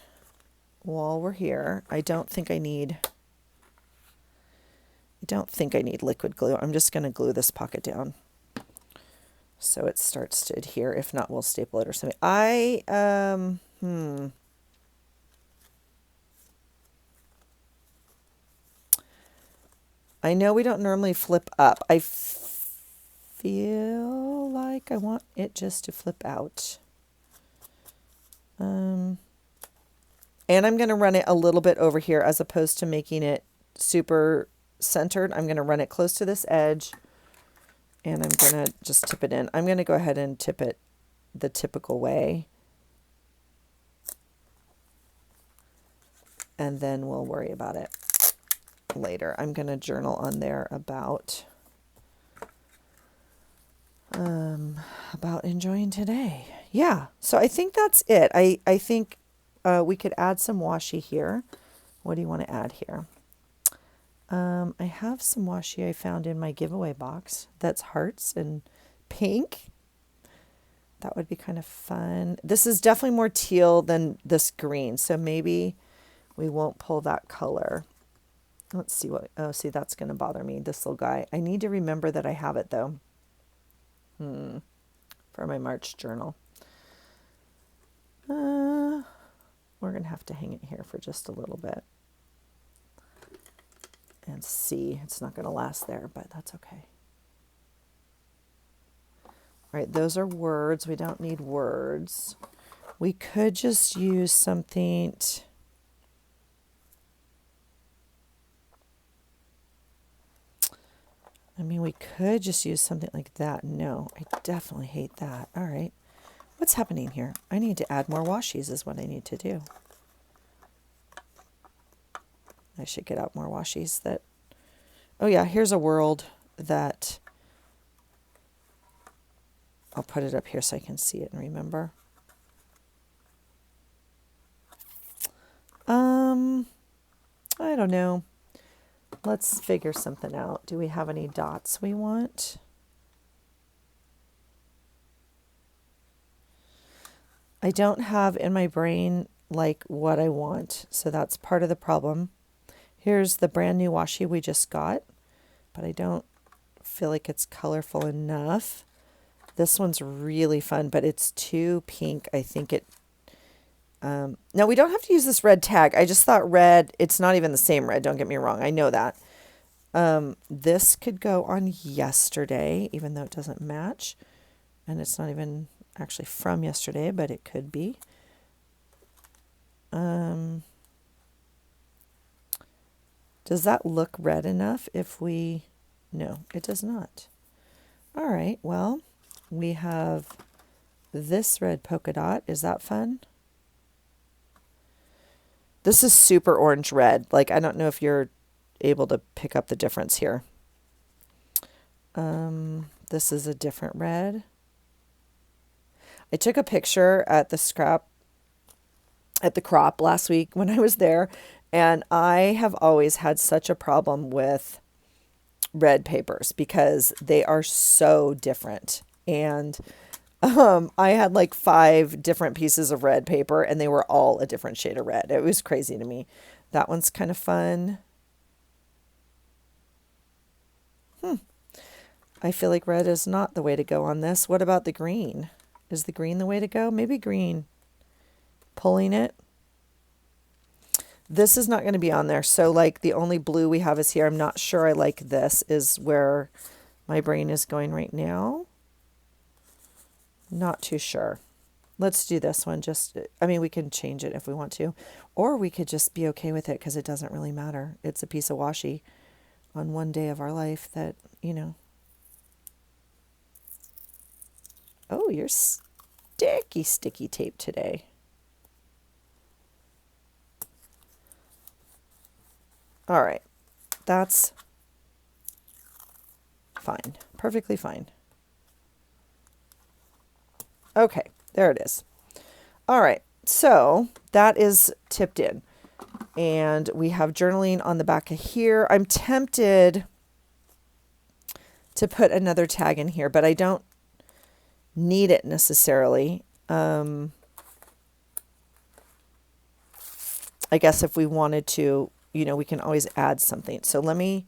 I don't think I need liquid glue. I'm just going to glue this pocket down so it starts to adhere. If not, we'll staple it or something. I know we don't normally flip up. I feel like I want it just to flip out. And I'm going to run it a little bit over here as opposed to making it super centered. I'm going to run it close to this edge and I'm going to just tip it in. I'm going to go ahead and tip it the typical way. And then we'll worry about it later. I'm going to journal on there about enjoying today. Yeah, so I think that's it. I think we could add some washi here. What do you want to add here? I have some washi I found in my giveaway box that's hearts and pink. That would be kind of fun. This is definitely more teal than this green, so maybe we won't pull that color. Let's see see, that's going to bother me, this little guy. I need to remember that I have it, though, for my March journal. We're going to have to hang it here for just a little bit. And see, it's not going to last there, but that's okay. All right, those are words. We don't need words. We could just use something... I mean, we could just use something like that. No, I definitely hate that. All right. What's happening here? I need to add more washies is what I need to do. I should get out more washies that... Oh yeah, here's a world that... I'll put it up here so I can see it and remember. I don't know. Let's figure something out. Do we have any dots we want? I don't have in my brain like what I want, so that's part of the problem. Here's the brand new washi we just got, but I don't feel like it's colorful enough. This one's really fun, but it's too pink. I think it... Now, we don't have to use this red tag. I just thought red, it's not even the same red. Don't get me wrong. I know that. This could go on yesterday, even though it doesn't match. And it's not even actually from yesterday, but it could be. Does that look red enough if we... No, it does not. All right, well, we have this red polka dot. Is that fun? This is super orange red. Like, I don't know if you're able to pick up the difference here. This is a different red. I took a picture at the crop last week when I was there, and I have always had such a problem with red papers because they are so different. And I had like 5 different pieces of red paper and they were all a different shade of red. It was crazy to me. That one's kind of fun. I feel like red is not the way to go on this. What about the green? Is the green the way to go? Maybe green. Pulling it. This is not going to be on there. So like the only blue we have is here. I'm not sure I like this is where my brain is going right now. Not too sure. Let's do this one. I mean, we can change it if we want to, or we could just be okay with it because it doesn't really matter. It's a piece of washi on one day of our life that, you know. Oh, you're sticky tape today. All right. That's fine. Perfectly fine. Okay, there it is. All right, so that is tipped in. And we have journaling on the back of here. I'm tempted to put another tag in here, but I don't need it necessarily. I guess if we wanted to, you know, we can always add something. So let me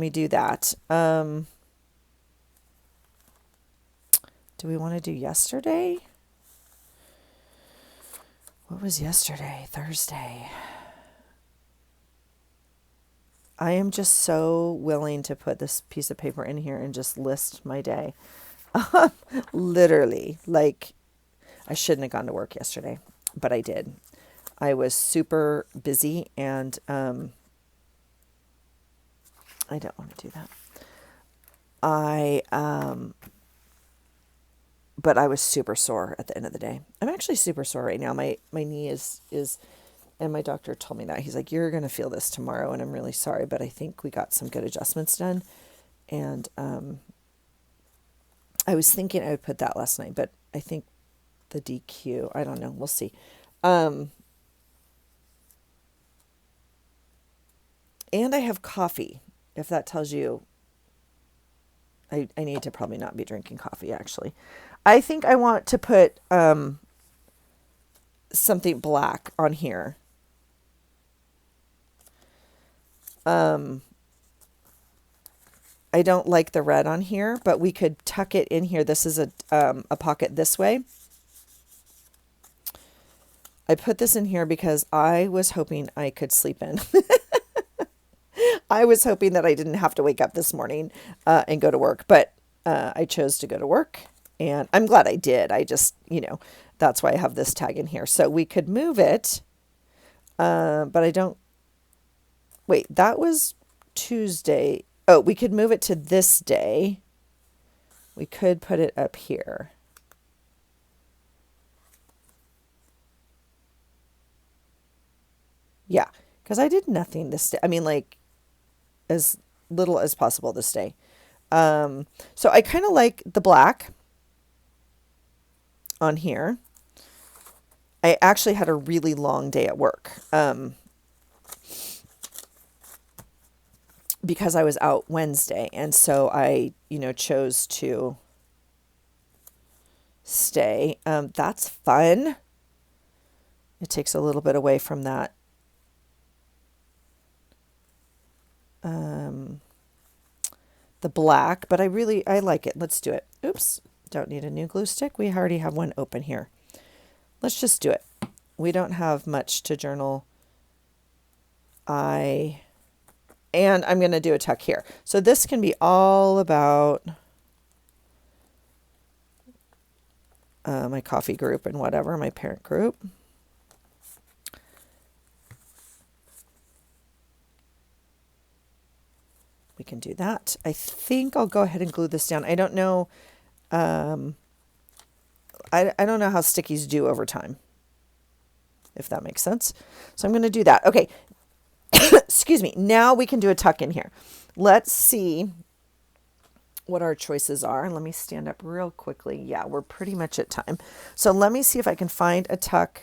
do that. Do we want to do yesterday? What was yesterday? Thursday. I am just so willing to put this piece of paper in here and just list my day. Literally, like, I shouldn't have gone to work yesterday, but I did. I was super busy and I don't want to do that. But I was super sore at the end of the day. I'm actually super sore right now. My knee is, and my doctor told me that. He's like, you're going to feel this tomorrow, and I'm really sorry, but I think we got some good adjustments done. And I was thinking I would put that last night, but I think the DQ, I don't know. We'll see. And I have coffee, if that tells you. I need to probably not be drinking coffee, actually. I think I want to put something black on here. I don't like the red on here, but we could tuck it in here. This is a pocket this way. I put this in here because I was hoping I could sleep in. I was hoping that I didn't have to wake up this morning and go to work, but I chose to go to work, and I'm glad I did. I just, you know, that's why I have this tag in here. So we could move it, but I don't, wait, that was Tuesday. Oh, we could move it to this day. We could put it up here. because I did nothing this day. I mean, like as little as possible this day. So I kind of like the black on here. I actually had a really long day at work because I was out Wednesday. And so I, chose to stay. That's fun. It takes a little bit away from that. The black, but I like it. Let's do it. Oops, don't need a new glue stick. We already have one open here. Let's just do it. We don't have much to journal. And I'm going to do a tuck here. So this can be all about my coffee group and whatever, my parent group. We can do that. I think I'll go ahead and glue this down. I don't know. I don't know how stickies do over time, if that makes sense. So I'm going to do that. Okay. Excuse me. Now we can do a tuck in here. Let's see what our choices are. And let me stand up real quickly. Yeah, we're pretty much at time. So let me see if I can find a tuck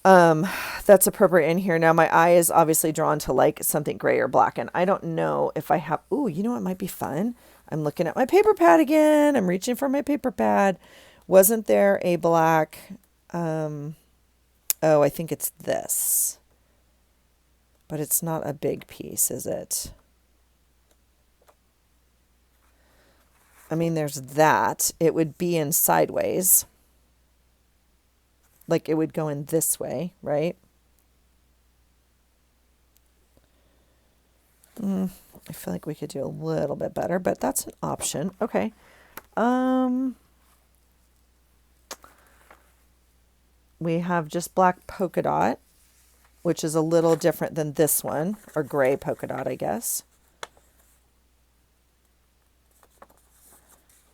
that's appropriate in here. Now my eye is obviously drawn to like something gray or black, and I don't know if I have, you know what might be fun? I'm looking at my paper pad again. I'm reaching for my paper pad. Wasn't there a black, I think it's this, but it's not a big piece, is it? I mean, there's that. It would be in sideways. Like it would go in this way, right? I feel like we could do a little bit better, but that's an option. Okay. We have just black polka dot, which is a little different than this one, or gray polka dot, I guess.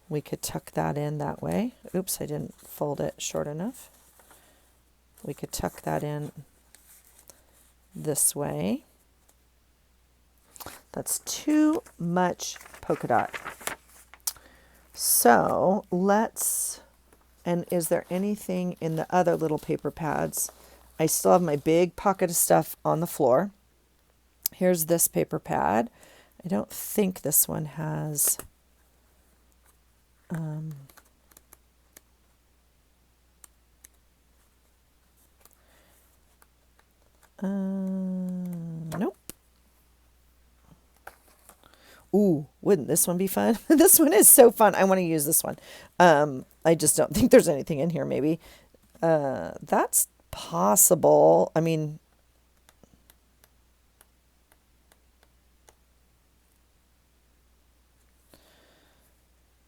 We could tuck that in that way. Oops, I didn't fold it short enough. We could tuck that in this way. That's too much polka dot. So and is there anything in the other little paper pads? I still have my big pocket of stuff on the floor. Here's this paper pad. I don't think this one has, nope. Ooh, wouldn't this one be fun? This one is so fun. I want to use this one. I just don't think there's anything in here, maybe. That's possible. I mean,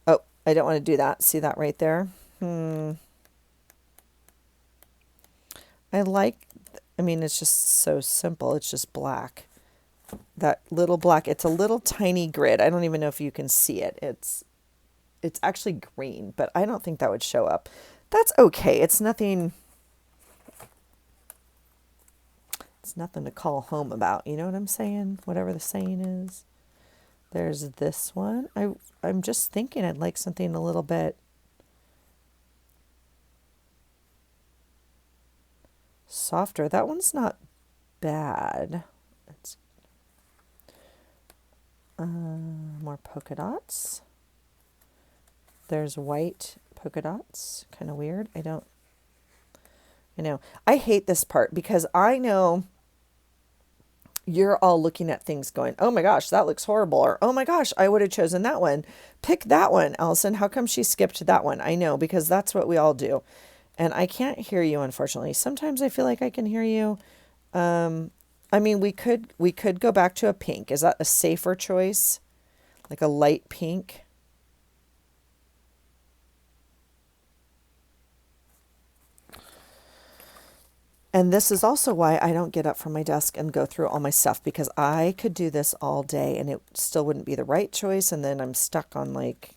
oh, I don't want to do that. See that right there? I mean, it's just so simple. It's just black. That little black, it's a little tiny grid. I don't even know if you can see it. It's actually green, but I don't think that would show up. That's okay. It's nothing to call home about. You know what I'm saying? Whatever the saying is. There's this one. I'm just thinking I'd like something a little bit softer. That one's not bad. It's more polka dots. There's white polka dots. Kind of weird. I know. I hate this part because I know you're all looking at things going, oh my gosh, that looks horrible. Or, oh my gosh, I would have chosen that one. Pick that one, Allison. How come she skipped that one? I know, because that's what we all do. And I can't hear you, unfortunately. Sometimes I feel like I can hear you. I mean, we could go back to a pink. Is that a safer choice? Like a light pink? And this is also why I don't get up from my desk and go through all my stuff, because I could do this all day and it still wouldn't be the right choice. And then I'm stuck on like,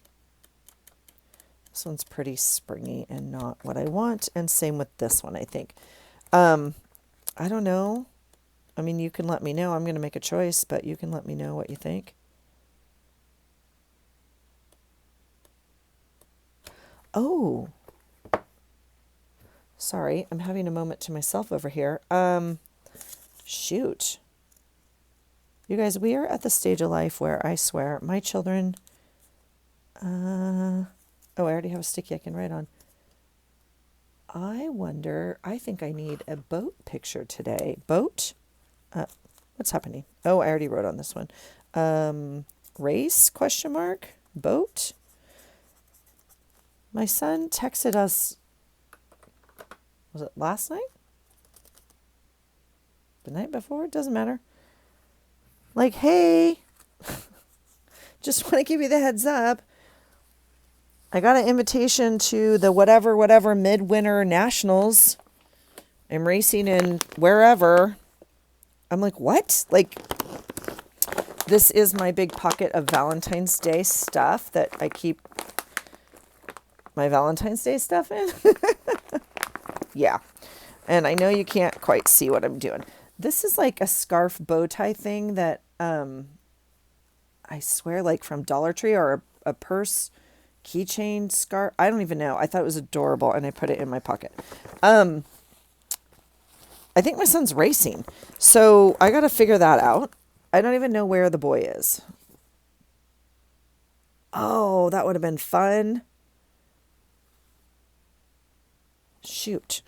this one's pretty springy and not what I want. And same with this one, I think. I don't know. I mean, you can let me know. I'm going to make a choice, but you can let me know what you think. Oh, sorry. I'm having a moment to myself over here. Shoot. You guys, we are at the stage of life where I swear my children, oh, I already have a sticky I can write on. I think I need a boat picture today. Boat? What's happening? Oh, I already wrote on this one. Race, question mark, boat. My son texted us, was it last night? The night before? It doesn't matter. Like, hey, just want to give you the heads up. I got an invitation to the whatever midwinter nationals. I'm racing in wherever. I'm like, what? Like, this is my big pocket of Valentine's Day stuff that I keep my Valentine's Day stuff in. Yeah. And I know you can't quite see what I'm doing. This is like a scarf bow tie thing that I swear like from Dollar Tree or a purse keychain scarf. I don't even know. I thought it was adorable and I put it in my pocket. I think my son's racing. So I got to figure that out. I don't even know where the boy is. Oh, that would have been fun. Shoot.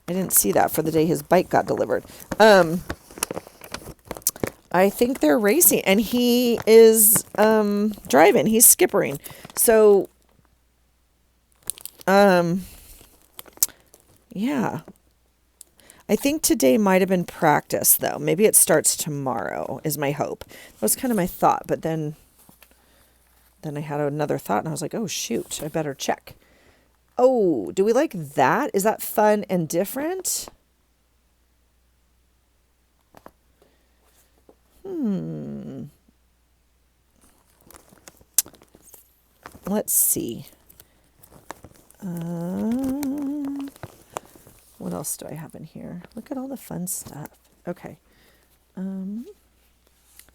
I didn't see that for the day his bike got delivered. I think they're racing and he is driving. He's skippering. So yeah. I think today might have been practice though. Maybe it starts tomorrow is my hope. That was kind of my thought, but then I had another thought and I was like, oh shoot, I better check. Oh, do we like that? Is that fun and different? Let's see. What else do I have in here? Look at all the fun stuff. Okay.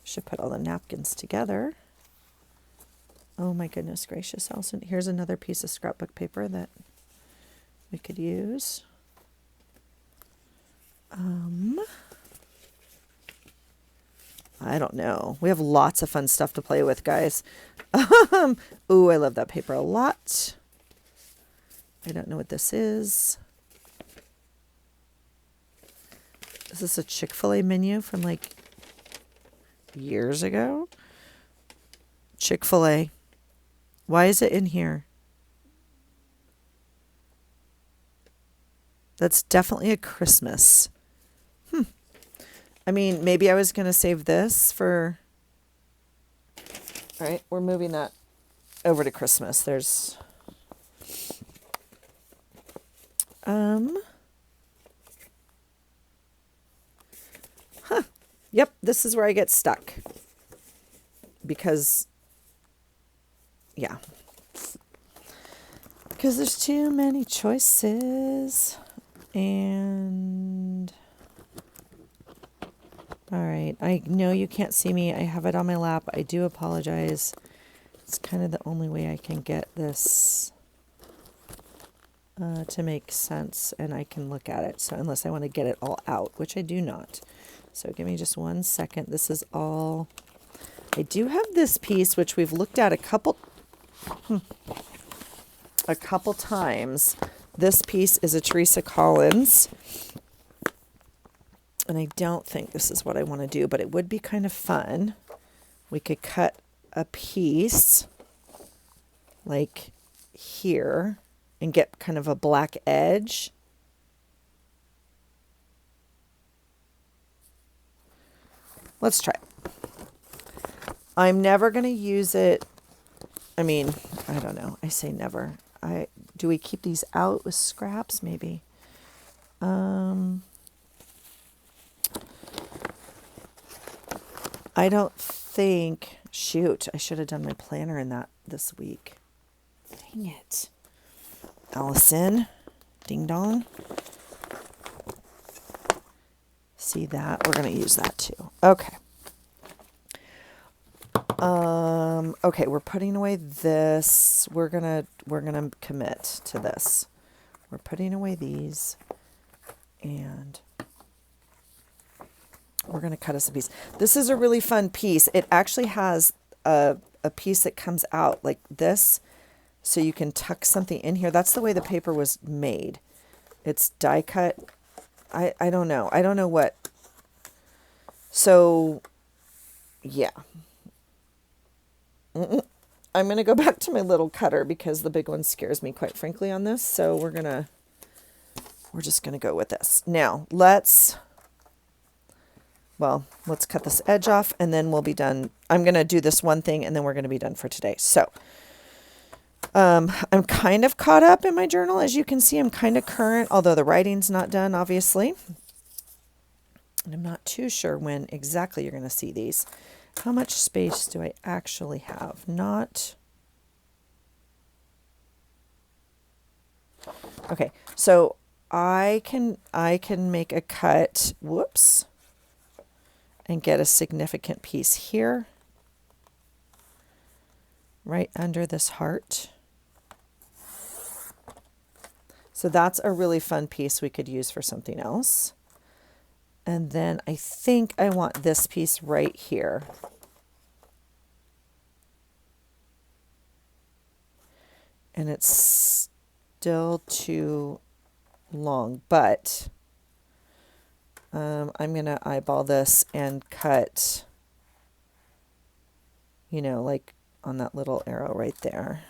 Should put all the napkins together. Oh my goodness gracious, Allison. Here's another piece of scrapbook paper that we could use. I don't know. We have lots of fun stuff to play with, guys. Ooh, I love that paper a lot. I don't know what this is. Is this a Chick-fil-A menu from like years ago? Chick-fil-A. Why is it in here? That's definitely a Christmas. I mean, maybe I was going to save this for... All right, we're moving that over to Christmas. There's... Yep, this is where I get stuck. Because... Yeah. Because there's too many choices. And... All right, I know you can't see me. I have it on my lap. I do apologize. It's kind of the only way I can get this to make sense and I can look at it. So unless I want to get it all out, which I do not. So give me just 1 second. This is all... I do have this piece, which we've looked at a couple times. This piece is a Teresa Collins. And I don't think this is what I want to do, but it would be kind of fun. We could cut a piece like here and get kind of a black edge. Let's try it. I'm never going to use it. I mean, I don't know. I say never. Do we keep these out with scraps? Maybe. I don't think, shoot, I should have done my planner in that this week. Dang it. Allison, ding dong. See that? We're going to use that too. Okay. Okay, we're putting away this. We're gonna commit to this. We're putting away these, and we're gonna cut us a piece. This is a really fun piece. It actually has a piece that comes out like this, so you can tuck something in here. That's the way the paper was made. It's die cut. I don't know. I don't know what. So, yeah. I'm going to go back to my little cutter because the big one scares me, quite frankly, on this. So we're just going to go with this. Now, let's cut this edge off and then we'll be done. I'm going to do this one thing and then we're going to be done for today. So, I'm kind of caught up in my journal. As you can see, I'm kind of current, although the writing's not done, obviously. And I'm not too sure when exactly you're going to see these. How much space do I actually have? Not. Okay, so I can make a cut, whoops, and get a significant piece here, right under this heart. So that's a really fun piece we could use for something else. And then I think I want this piece right here. And it's still too long, but I'm going to eyeball this and cut, like on that little arrow right there.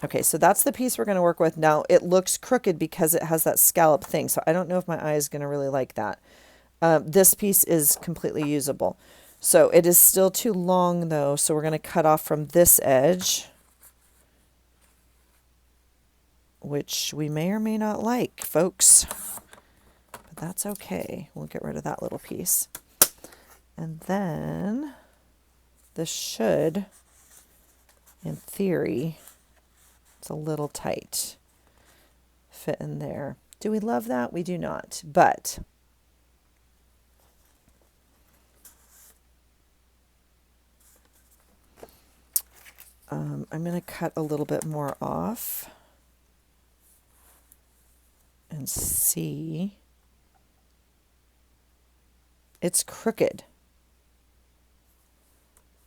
Okay, so that's the piece we're going to work with. Now, it looks crooked because it has that scallop thing, so I don't know if my eye is going to really like that. This piece is completely usable. So it is still too long, though, so we're going to cut off from this edge, which we may or may not like, folks. But that's okay. We'll get rid of that little piece. And then this should, in theory, it's a little tight, fit in there. Do we love that? We do not, but I'm going to cut a little bit more off and see. It's crooked.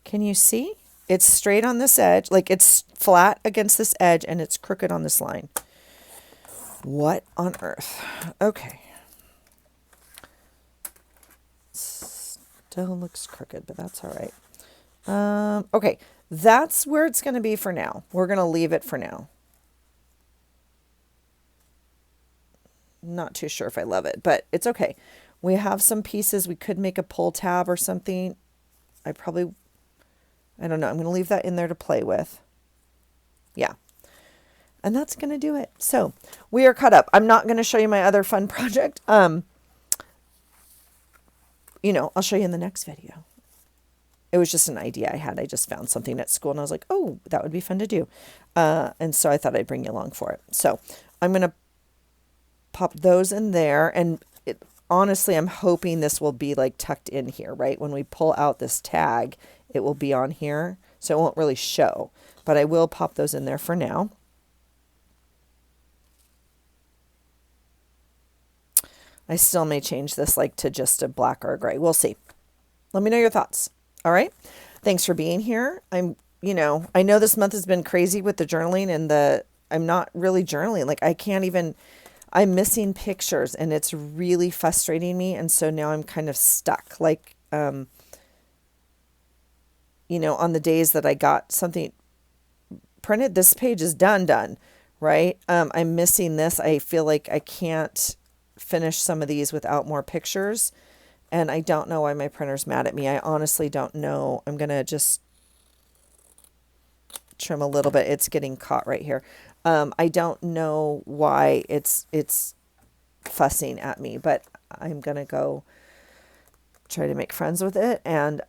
Can you see? It's straight on this edge, like it's flat against this edge and it's crooked on this line. What on earth? Okay. Still looks crooked, but that's all right. Okay, that's where it's going to be for now. We're going to leave it for now. Not too sure if I love it, but it's okay. We have some pieces. We could make a pull tab or something. I don't know. I'm going to leave that in there to play with. Yeah. And that's going to do it. So we are caught up. I'm not going to show you my other fun project. I'll show you in the next video. It was just an idea I had. I just found something at school and I was like, oh, that would be fun to do. And so I thought I'd bring you along for it. So I'm going to pop those in there. And honestly, I'm hoping this will be like tucked in here, right? When we pull out this tag, it will be on here, so it won't really show, but I will pop those in there for now. I still may change this like to just a black or a gray. We'll see. Let me know your thoughts. All right. Thanks for being here. I know this month has been crazy with the journaling and I'm not really journaling. Like I'm missing pictures and it's really frustrating me. And so now I'm kind of stuck. Like, on the days that I got something printed, this page is done, right? I'm missing this. I feel like I can't finish some of these without more pictures. And I don't know why my printer's mad at me. I honestly don't know. I'm going to just trim a little bit. It's getting caught right here. I don't know why it's fussing at me, but I'm going to go try to make friends with it and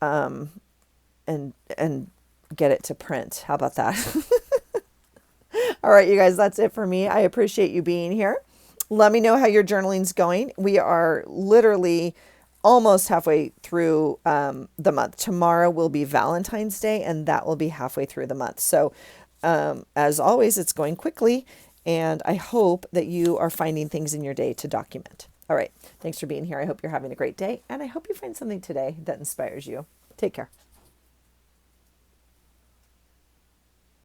get it to print. How about that? All right, you guys, that's it for me. I appreciate you being here. Let me know how your journaling's going. We are literally almost halfway through the month. Tomorrow will be Valentine's Day, and that will be halfway through the month. So, as always, it's going quickly, and I hope that you are finding things in your day to document. All right. Thanks for being here. I hope you're having a great day, and I hope you find something today that inspires you. Take care.